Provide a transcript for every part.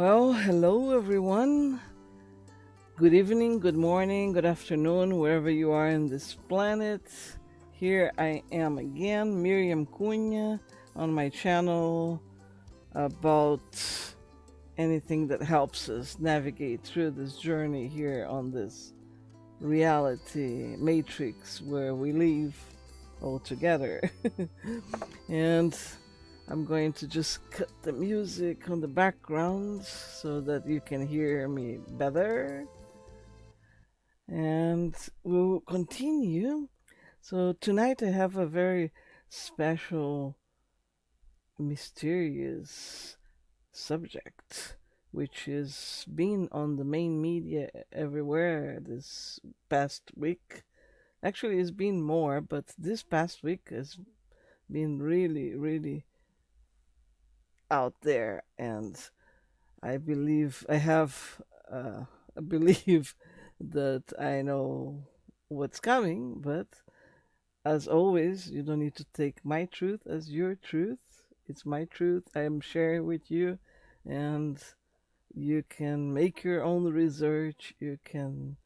Well, hello everyone. Good evening, good morning, good afternoon, wherever you are in this planet. Here I am again, Miriam Cunha, on my channel about anything that helps us navigate through this journey here on this reality matrix where we live all together. And I'm going to just cut the music on the background so that you can hear me better. And we'll continue. So, tonight I have a very special, mysterious subject, which is being on the main media everywhere this past week. Actually, it's been more, but this past week has been really, really out there, and I believe I have I believe that I know what's coming, but as always, you don't need to take my truth as your truth. It's my truth I am sharing with you, and you can make your own research, you can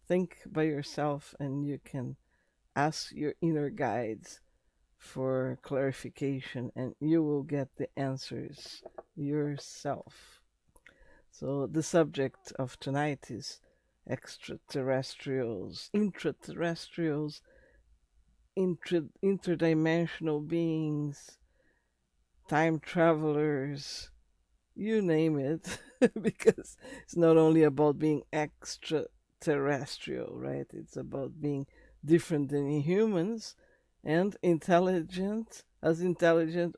think by yourself, and you can ask your inner guides for clarification, and you will get the answers yourself. So, the subject of tonight is extraterrestrials, intraterrestrials, interdimensional beings, time travelers, you name it, because it's not only about being extraterrestrial, right? It's about being different than humans and intelligent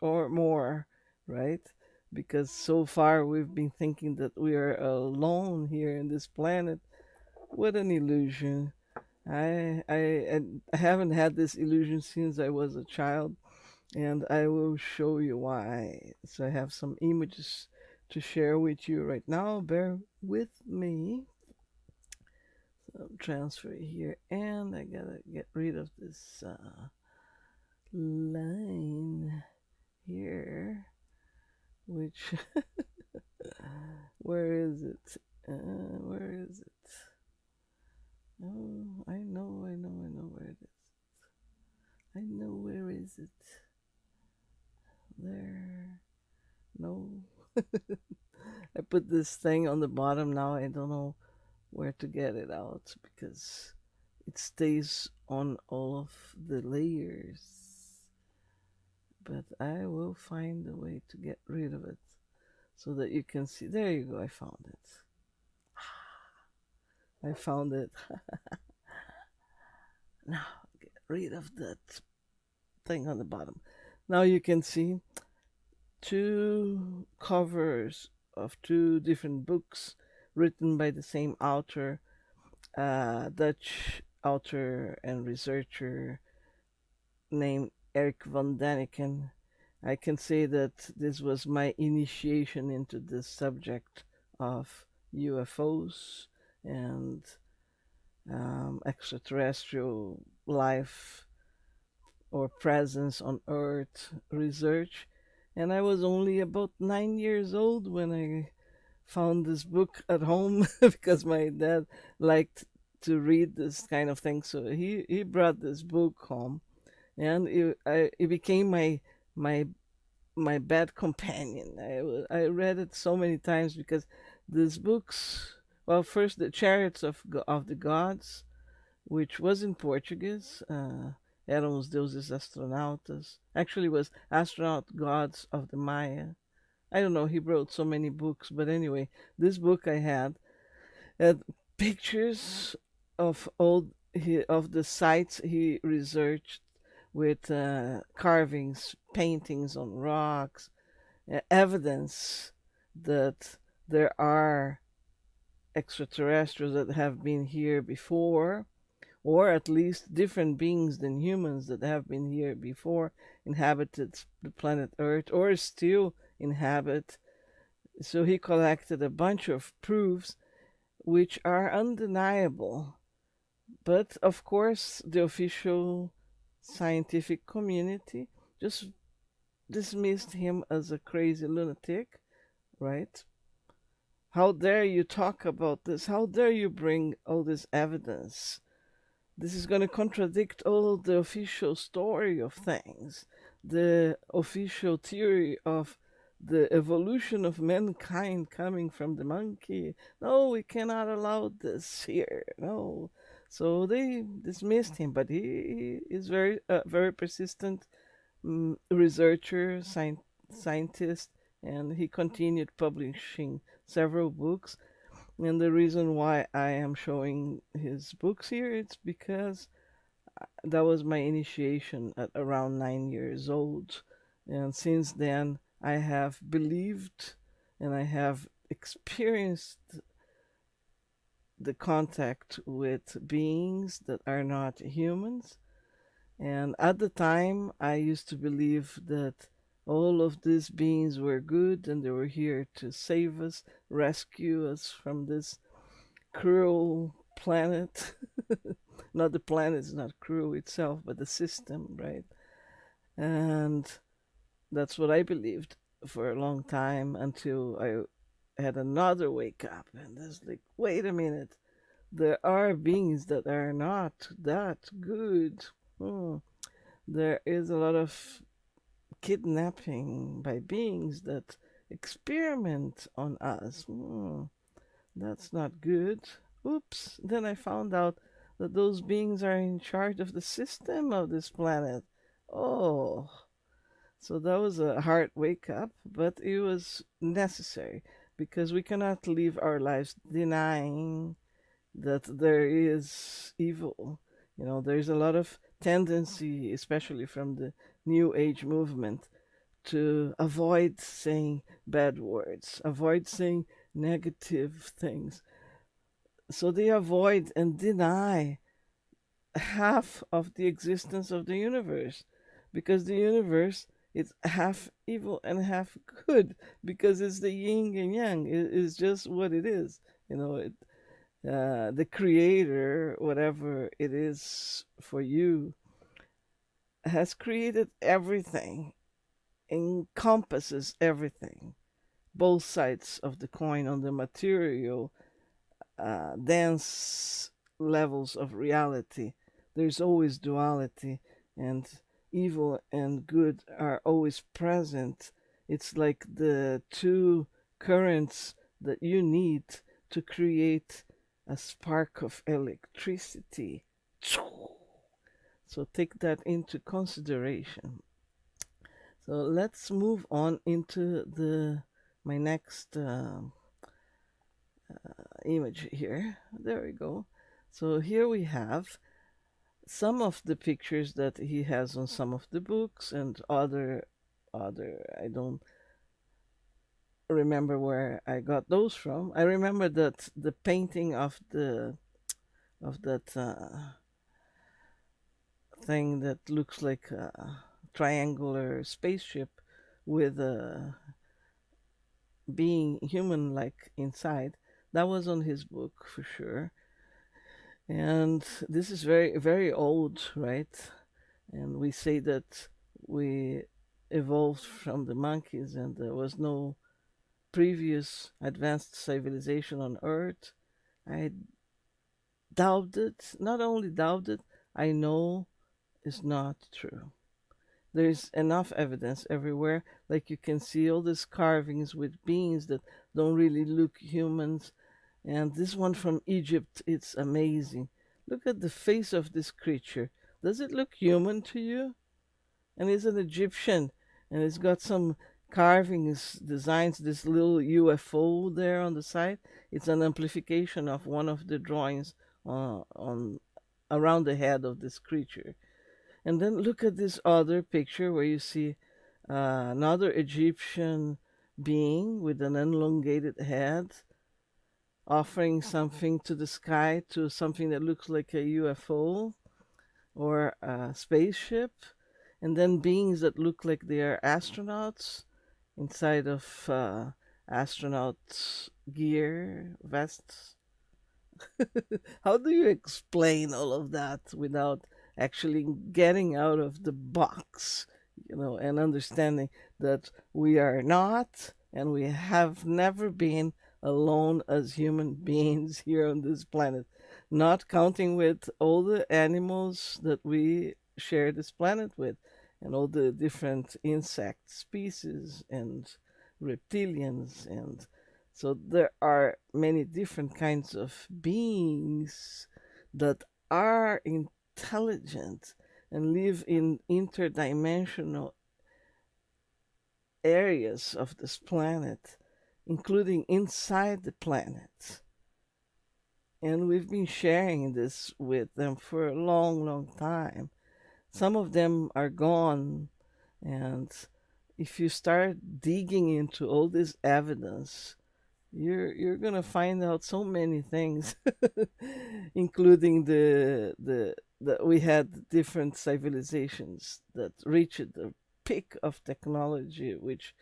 or more, right? Because so far we've been thinking that we are alone here in this planet. What an illusion. I haven't had this illusion since I was a child, and I will show you why. So I have some images to share with you right now. Bear with me. So transfer here, and I gotta get rid of this line here, which where is it? Where is it? Oh, I know where it is. I know where is it. There. No. I put this thing on the bottom now. I don't know where to get it out because it stays on all of the layers. But I will find a way to get rid of it so that you can see. There you go. I found it. I found it. Now get rid of that thing on the bottom. Now you can see two covers of two different books written by the same author, Dutch author and researcher named Eric von Daniken. I can say that this was my initiation into the subject of UFOs and extraterrestrial life or presence on Earth research. And I was only about 9 years old when I found this book at home because my dad liked to read this kind of thing. So he brought this book home, and it became my my bad companion. I read it so many times because these books. Well, first the Chariots of the Gods, which was in Portuguese. Eram os deuses astronautas. Actually, was astronaut gods of the Maya. I don't know. He wrote so many books, but anyway, this book I had pictures of of the sites he researched with carvings, paintings on rocks, evidence that there are extraterrestrials that have been here before, or at least different beings than humans that have been here before, inhabited the planet Earth, or still inhabit. So he collected a bunch of proofs which are undeniable. But of course, the official scientific community just dismissed him as a crazy lunatic, right? How dare you talk about this? How dare you bring all this evidence? This is going to contradict all the official story of things, the official theory of the evolution of mankind coming from the monkey. No, we cannot allow this here. No. So they dismissed him, but he is very persistent researcher, scientist, and he continued publishing several books. And the reason why I am showing his books here, it's because that was my initiation at around 9 years old. And since then, I have believed and I have experienced the contact with beings that are not humans. And at the time, I used to believe that all of these beings were good and they were here to save us, rescue us from this cruel planet. Not the planet is not cruel itself, but the system, right? And that's what I believed for a long time until I had another wake up. And it's like, wait a minute, there are beings that are not that good. Hmm. There is a lot of kidnapping by beings that experiment on us. That's not good. Oops. Then I found out that those beings are in charge of the system of this planet. Oh, so that was a hard wake up, but it was necessary because we cannot live our lives denying that there is evil. There's a lot of tendency, especially from the New Age movement, to avoid saying bad words, avoid saying negative things. So they avoid and deny half of the existence of the universe because the universe is half evil and half good because it's the yin and yang. It is just what it is. The creator, whatever it is for you, has created everything, encompasses everything, both sides of the coin on the material, dense levels of reality. There's always duality, and evil and good are always present. It's like the two currents that you need to create a spark of electricity. So take that into consideration. So let's move on into the my next image here. There we go. So here we have some of the pictures that he has on some of the books and other I don't remember where I got those from. I remember that the painting of that thing that looks like a triangular spaceship with a being human like inside, that was on his book for sure. And this is very, very old, right? And we say that we evolved from the monkeys and there was no previous advanced civilization on Earth. I doubt it. Not only doubt it, I know it's not true. There's enough evidence everywhere. Like you can see all these carvings with beings that don't really look humans. And this one from Egypt, it's amazing. Look at the face of this creature. Does it look human to you? And it's an Egyptian, and it's got some carvings, designs, this little UFO there on the side. It's an amplification of one of the drawings on around the head of this creature. And then look at this other picture where you see another Egyptian being with an elongated head offering something to the sky, to something that looks like a UFO or a spaceship, and then beings that look like they are astronauts inside of astronaut gear, vests. How do you explain all of that without actually getting out of the box, and understanding that we are not and we have never been alone as human beings here on this planet, not counting with all the animals that we share this planet with, and all the different insect species and reptilians. And so there are many different kinds of beings that are intelligent and live in interdimensional areas of this planet, including inside the planet. And we've been sharing this with them for a long, long time. Some of them are gone, and if you start digging into all this evidence, you're gonna find out so many things, including the that we had different civilizations that reached the peak of technology, which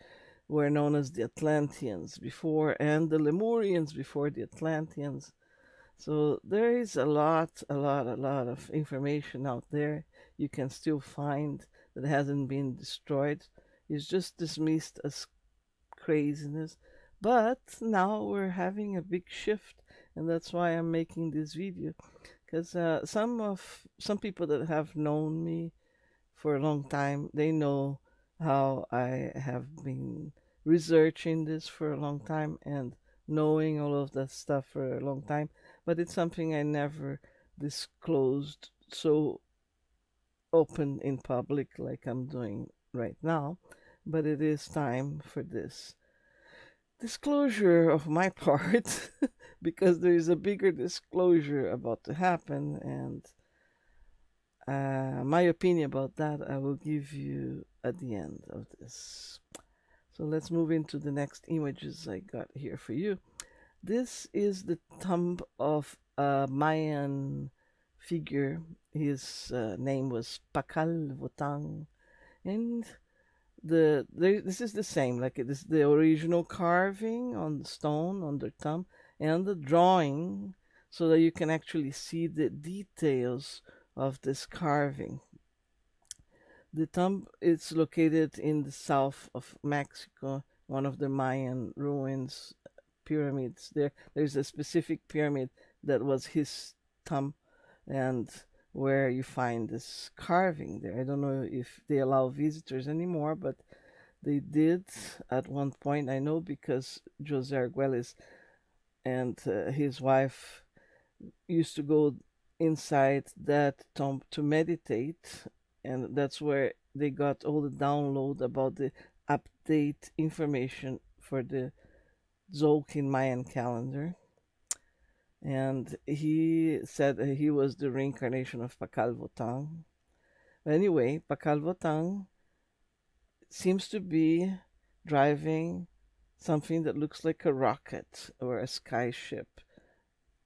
were known as the Atlanteans before, and the Lemurians before the Atlanteans. So there is a lot of information out there you can still find that hasn't been destroyed. It's just dismissed as craziness. But now we're having a big shift, and that's why I'm making this video. Because some people that have known me for a long time, they know how I have been researching this for a long time and knowing all of that stuff for a long time. But it's something I never disclosed so open in public like I'm doing right now. But it is time for this disclosure of my part because there is a bigger disclosure about to happen, and my opinion about that I will give you at the end of this. So let's move into the next images I got here for you. This is the tomb of a Mayan figure. His name was Pakal Votang, and this is the same, like it is the original carving on the stone on the tomb and the drawing, so that you can actually see the details of this carving. The tomb is located in the south of Mexico, one of the Mayan ruins, pyramids. There's a specific pyramid that was his tomb, and where you find this carving there. I don't know if they allow visitors anymore, but they did at one point. I know because Jose Arguelles and his wife used to go inside that tomb to meditate, and that's where they got all the download about the update information for the Tzolk'in Mayan calendar. And he said that he was the reincarnation of Pakal Votang. Anyway, Pakal Votang seems to be driving something that looks like a rocket or a skyship,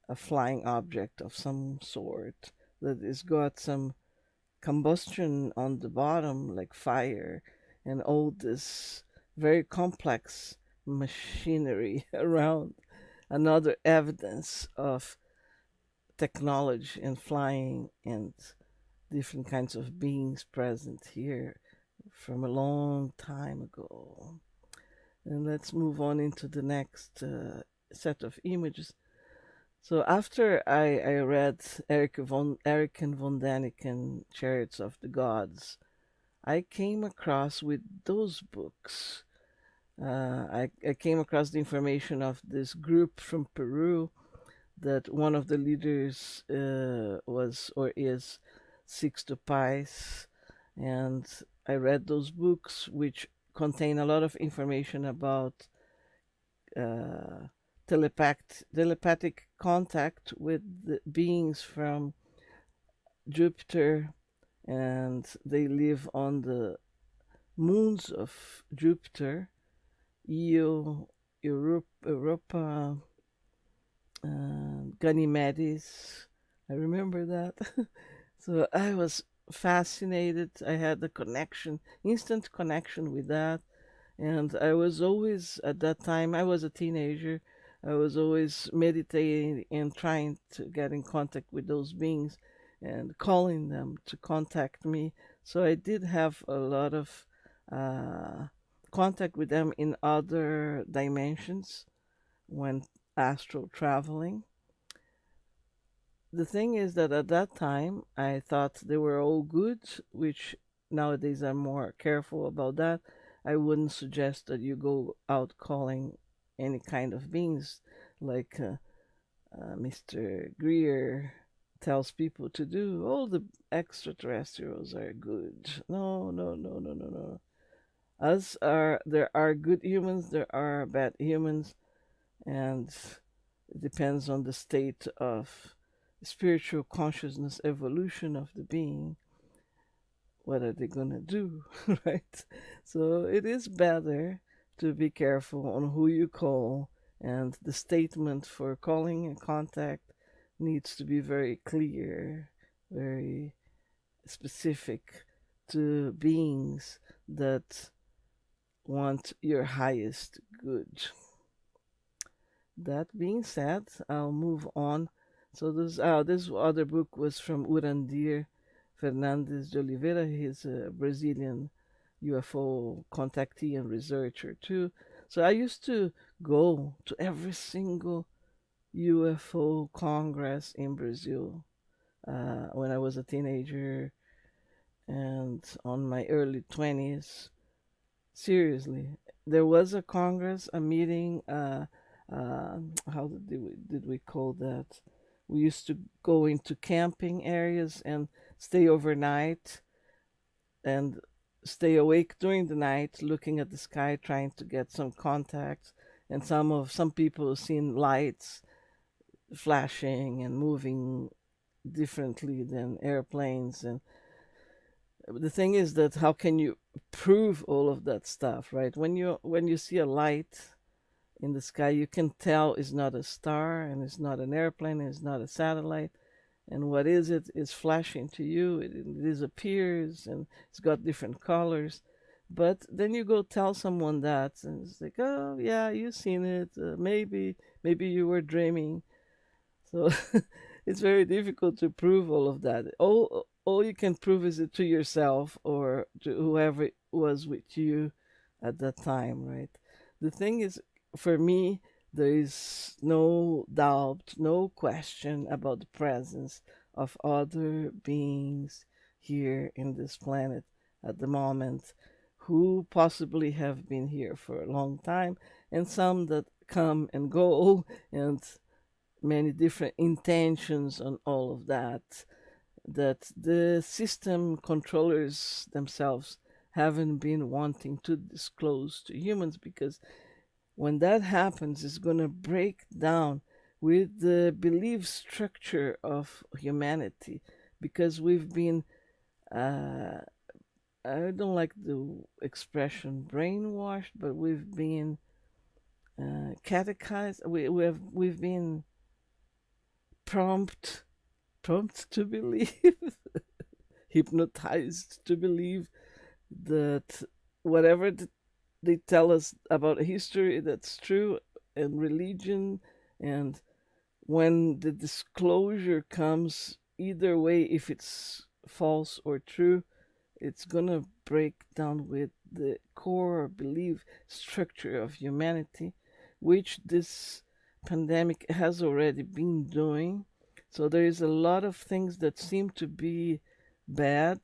a flying object of some sort that has got some combustion on the bottom, like fire, and all this very complex machinery around. Another evidence of technology and flying and different kinds of beings present here from a long time ago. And let's move on into the next set of images. So after I read Eric and von Däniken, Chariots of the Gods, I came across with those books. I came across the information of this group from Peru that one of the leaders was or is Sixto Pais, and I read those books, which contain a lot of information about uh, telepathic contact with the beings from Jupiter, and they live on the moons of Jupiter, Io, Europa, Ganymedes. I remember that. So I was fascinated. I had the connection, instant connection with that. And I was always, at that time, I was a teenager. I was always meditating and trying to get in contact with those beings and calling them to contact me. So I did have a lot of uh, contact with them in other dimensions went astral traveling. The thing is that at that time I thought they were all good, which nowadays I'm more careful about that. I wouldn't suggest that you go out calling any kind of beings like Mr. Greer tells people to do. All the extraterrestrials are good. No, no, no, no, no, no. Us are there are good humans, there are bad humans, and it depends on the state of spiritual consciousness evolution of the being. What are they gonna do, right? So it is better to be careful on who you call, and the statement for calling a contact needs to be very clear, very specific to beings that want your highest good. That being said, I'll move on. So this other book was from Urandir Fernandes de Oliveira. He's a Brazilian UFO contactee and researcher too. So I used to go to every single UFO Congress in Brazil when I was a teenager and on my early 20s. Seriously, there was a Congress, a meeting. How did we call that? We used to go into camping areas and stay overnight and stay awake during the night, looking at the sky, trying to get some contact. And some people seen lights flashing and moving differently than airplanes. And the thing is that how can you prove all of that stuff, right? When you see a light in the sky, you can tell it's not a star and it's not an airplane and it's not a satellite. And what is it is flashing to you. It disappears and it's got different colors. But then you go tell someone that, and it's like, oh yeah, you've seen it. Maybe you were dreaming. So it's very difficult to prove all of that. All you can prove is it to yourself or to whoever was with you at that time, right? The thing is, for me, there is no doubt, no question about the presence of other beings here in this planet at the moment who possibly have been here for a long time, and some that come and go, and many different intentions on all of that, that the system controllers themselves haven't been wanting to disclose to humans, because when that happens, it's going to break down with the belief structure of humanity, because we've been uh, I don't like the expression brainwashed, but we've been catechized. We've been prompt prompt to believe, hypnotized to believe that whatever they tell us about history, that's true, and religion. And when the disclosure comes, either way, if it's false or true, it's gonna break down with the core belief structure of humanity, which this pandemic has already been doing. So there is a lot of things that seem to be bad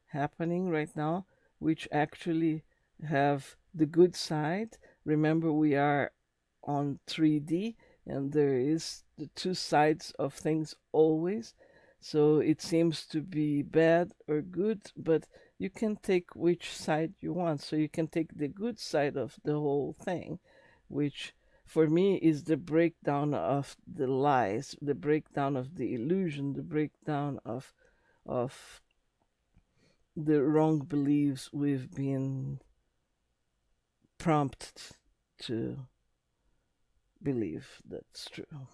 happening right now, which actually have the good side. Remember, we are on 3D, and there is the two sides of things always. So it seems to be bad or good, but you can take which side you want. So you can take the good side of the whole thing, which for me is the breakdown of the lies, the breakdown of the illusion, the breakdown of the wrong beliefs we've been prompted to believe. That's true.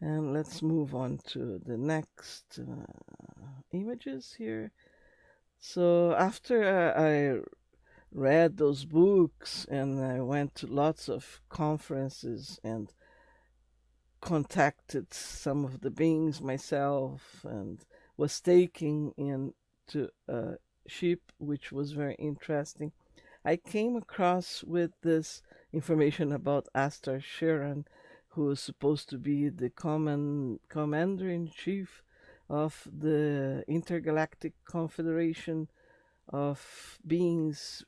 And let's move on to the next images here. So after I read those books and I went to lots of conferences and contacted some of the beings myself and was taking into a ship, which was very interesting. I came across with this information about Astar Sharon, who is supposed to be the commander in chief of the Intergalactic Confederation of beings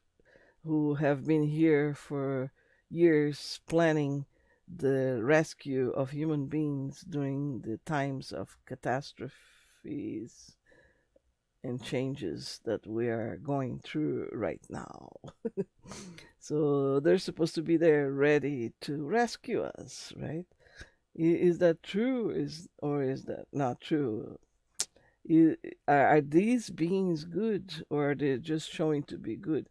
who have been here for years planning the rescue of human beings during the times of catastrophes and changes that we are going through right now. So they're supposed to be there ready to rescue us, right? Is that true? Is that not true? I- are these beings good, or are they just showing to be good?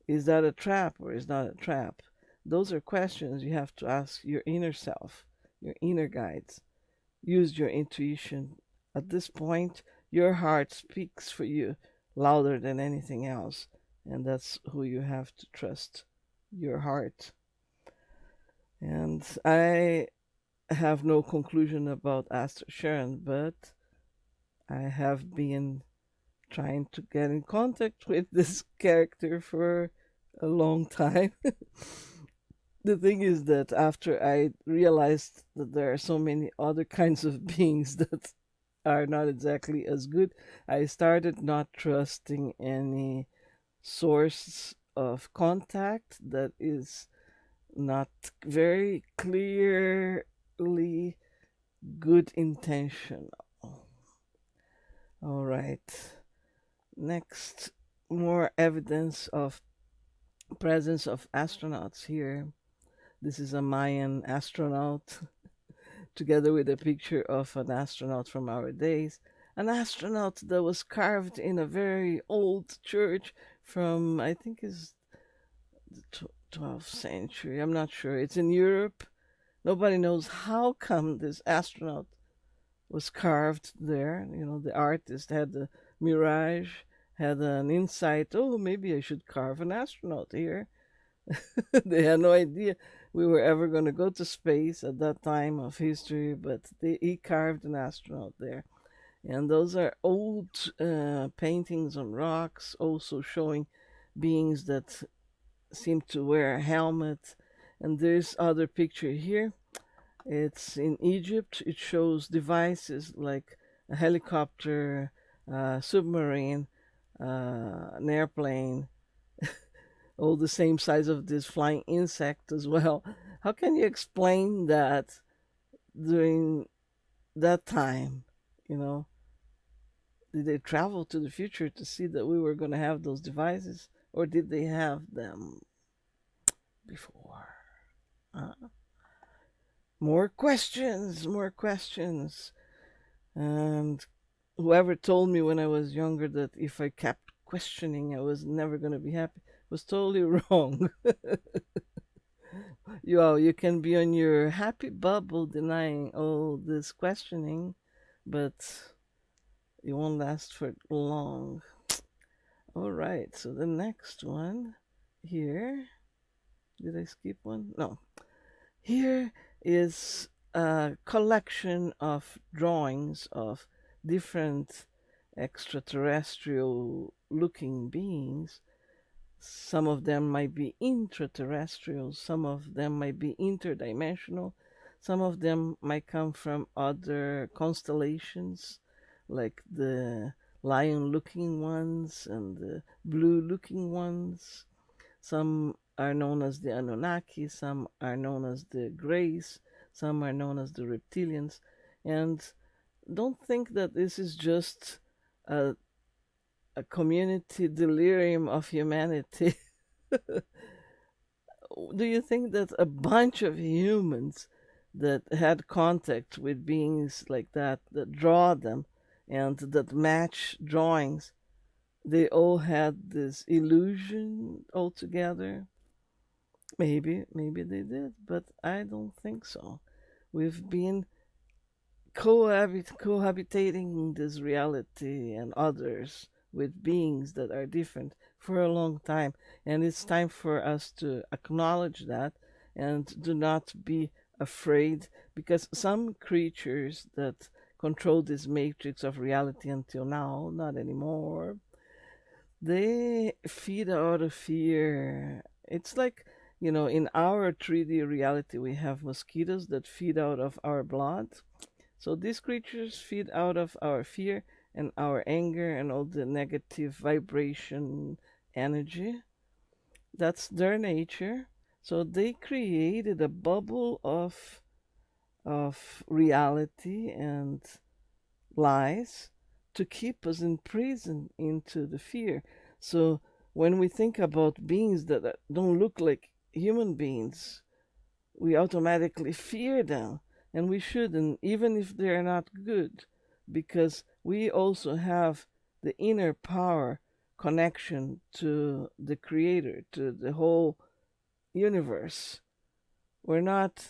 Is that a trap or is not a trap? Those are questions you have to ask your inner self, your inner guides. Use your intuition. At this point, your heart speaks for you louder than anything else, and that's who you have to trust, your heart. And I have no conclusion about Astro Sharon, but I have been trying to get in contact with this character for a long time. The thing is that after I realized that there are so many other kinds of beings that are not exactly as good, I started not trusting any source of contact that is not very clearly good intention. All right. Next, more evidence of presence of astronauts here. This is a Mayan astronaut together with a picture of an astronaut from our days. An astronaut that was carved in a very old church from, I think, is the 12th century. I'm not sure. It's in Europe. Nobody knows how come this astronaut was carved there. You know, the artist had the mirage, had an insight. Oh, maybe I should carve an astronaut here. They had no idea we were ever going to go to space at that time of history, but he carved an astronaut there. And those are old paintings on rocks, also showing beings that seem to wear a helmet. And there's other picture here. It's in Egypt. It shows devices like a helicopter, submarine, an airplane, all the same size of this flying insect as well. How can you explain that during that time? You know, did they travel to the future to see that we were going to have those devices, or did they have them before? Uh, more questions, more questions. And whoever told me when I was younger that if I kept questioning, I was never going to be happy was totally wrong. You can be on your happy bubble denying all this questioning, but it won't last for long. All right, so the next one here. Did I skip one? No. Here is a collection of drawings of different extraterrestrial looking beings. Some of them might be intraterrestrial, some of them might be interdimensional, some of them might come from other constellations, like the lion looking ones and the blue looking ones. Some are known as the Anunnaki, some are known as the Greys, some are known as the Reptilians. And don't think that this is just a, a community delirium of humanity. Do you think that a bunch of humans that had contact with beings like that draw them, and that match drawings, they all had this illusion altogether? Maybe they did, but I don't think so. We've been cohabitating this reality and others with beings that are different for a long time, and it's time for us to acknowledge that and do not be afraid, because some creatures that control this matrix of reality until now, not anymore, they feed out of fear. It's like in our 3D reality, we have mosquitoes that feed out of our blood. So these creatures feed out of our fear and our anger and all the negative vibration energy. That's their nature. So they created a bubble of reality and lies to keep us in prison into the fear. So when we think about beings that don't look like human beings, we automatically fear them. And we shouldn't, even if they're not good, because we also have the inner power connection to the creator, to the whole universe. We're not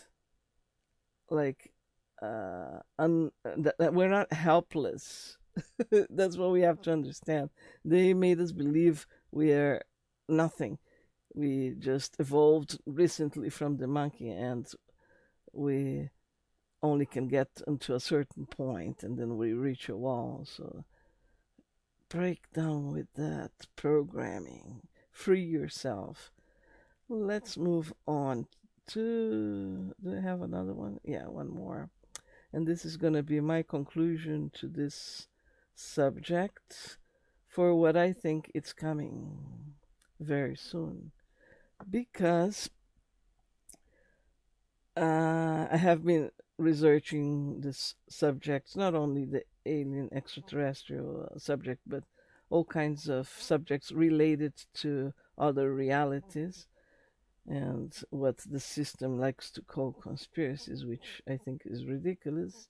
like that we're not helpless. That's what we have to understand. They made us believe we are nothing. We just evolved recently from the monkey, and we only can get into a certain point, and then we reach a wall. So break down with that programming. Free yourself. Let's move on to. Do I have another one? Yeah, one more. And this is going to be my conclusion to this subject for what I think it's coming very soon. Because I have been researching this subject, not only the alien extraterrestrial subject, but all kinds of subjects related to other realities and what the system likes to call conspiracies, which I think is ridiculous.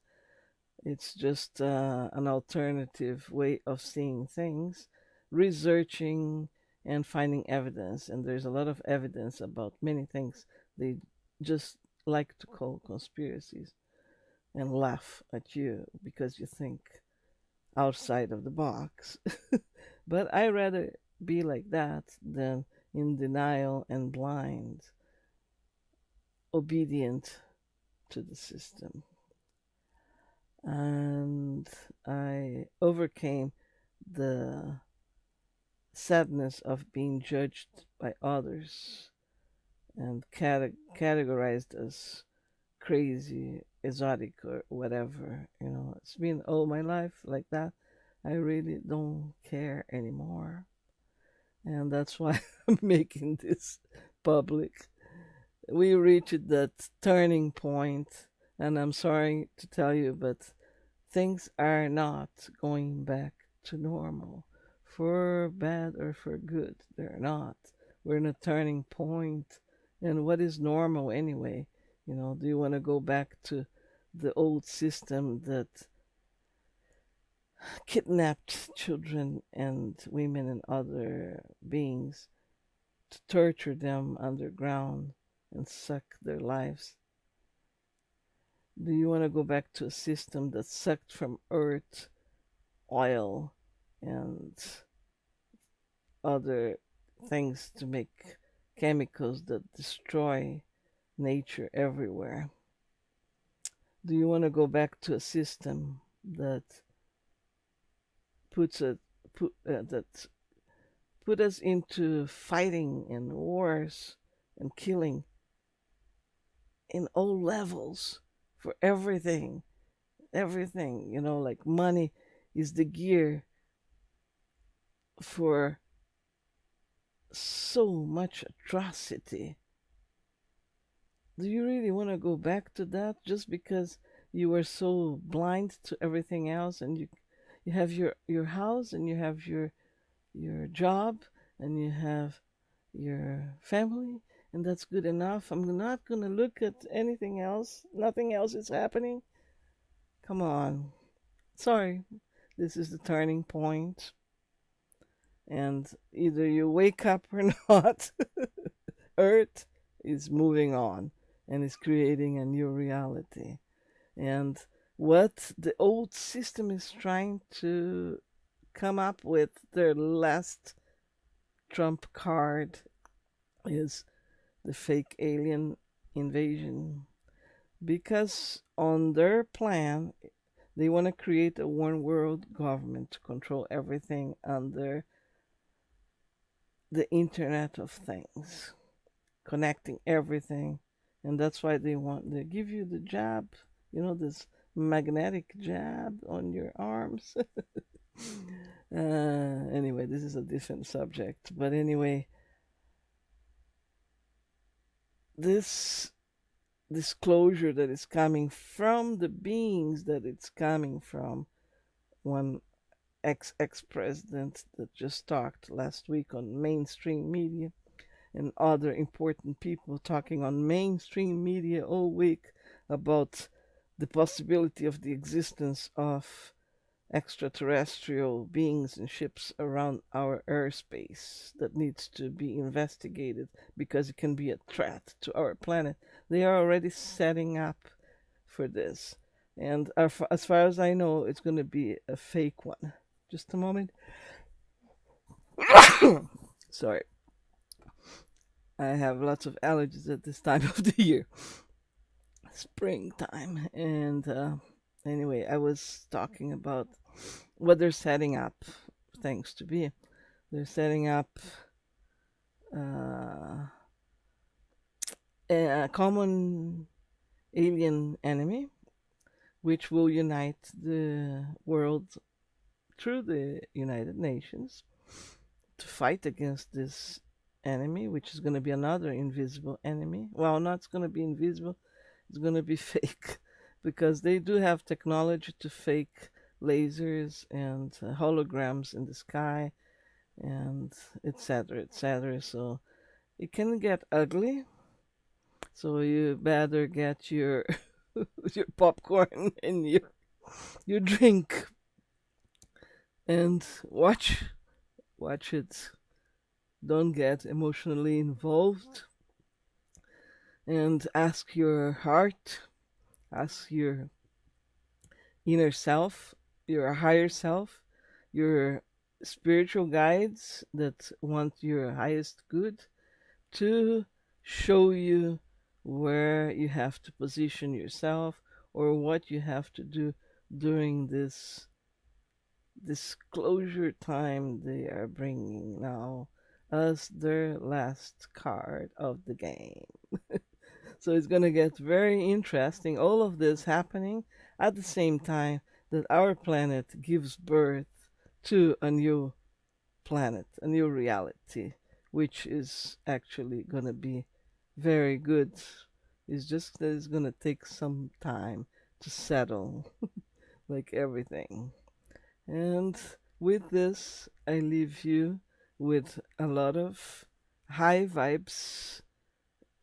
It's just an alternative way of seeing things, researching and finding evidence. And there's a lot of evidence about many things they just like to call conspiracies and laugh at you because you think outside of the box. But I rather be like that than in denial and blind, obedient to the system. And I overcame the sadness of being judged by others and categorized as crazy, exotic, or whatever. It's been all my life like that. I really don't care anymore. And that's why I'm making this public. We reached that turning point, and I'm sorry to tell you, but things are not going back to normal. For bad or for good, they're not. We're in a turning point. And what is normal anyway? Do you want to go back to the old system that kidnapped children and women and other beings to torture them underground and suck their lives? Do you want to go back to a system that sucked from earth oil and other things to make chemicals that destroy nature everywhere? Do you want to go back to a system that puts a that put us into fighting and wars and killing in all levels for everything? Everything, like money is the gear for so much atrocity. Do you really want to go back to that just because you were so blind to everything else, and you have your house, and you have your job, and you have your family, and that's good enough? I'm not going to look at anything else. Nothing else is happening. Come on. Sorry. This is the turning point. And either you wake up or not. Earth is moving on and is creating a new reality. And what the old system is trying to come up with, their last trump card, is the fake alien invasion. Because on their plan, they want to create a one world government to control everything under the Internet of Things. connecting everything. And that's why they give you the jab, this magnetic jab on your arms. Anyway, this is a different subject. But anyway, this disclosure that is coming from the beings that it's coming from, one ex president that just talked last week on mainstream media, and other important people talking on mainstream media all week about the possibility of the existence of extraterrestrial beings and ships around our airspace that needs to be investigated because it can be a threat to our planet. They are already setting up for this. And as far as I know, it's going to be a fake one. Just a moment. Sorry. I have lots of allergies at this time of the year. Springtime. And anyway, I was talking about what they're setting up, thanks to be. They're setting up uh, a common alien enemy which will unite the world through the United Nations to fight against this enemy, which is going to be another invisible enemy. Well, not going to be invisible, it's going to be fake because they do have technology to fake lasers and holograms in the sky and etc etc, so it can get ugly, so you better get your your popcorn and your drink and watch it. Don't get emotionally involved, and ask your heart, ask your inner self, your higher self, your spiritual guides that want your highest good to show you where you have to position yourself or what you have to do during this disclosure time they are bringing now as their last card of the game. So it's going to get very interesting. All of this happening at the same time that our planet gives birth to a new planet, a new reality, which is actually going to be very good. It's just that it's going to take some time to settle, like everything. And with this, I leave you with a lot of high vibes,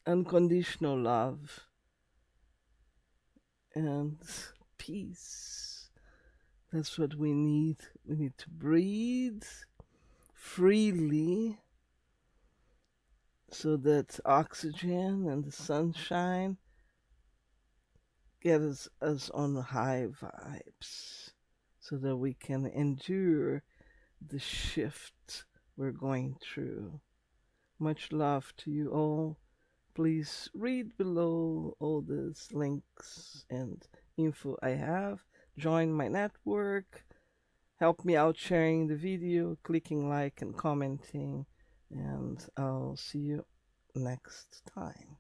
unconditional love, and peace. That's what we need. We need to breathe freely so that oxygen and the sunshine get us on high vibes so that we can endure the shift we're going through. Much love to you all. Please read below all these links and info I have. Join my network. Help me out sharing the video, clicking like and commenting. And I'll see you next time.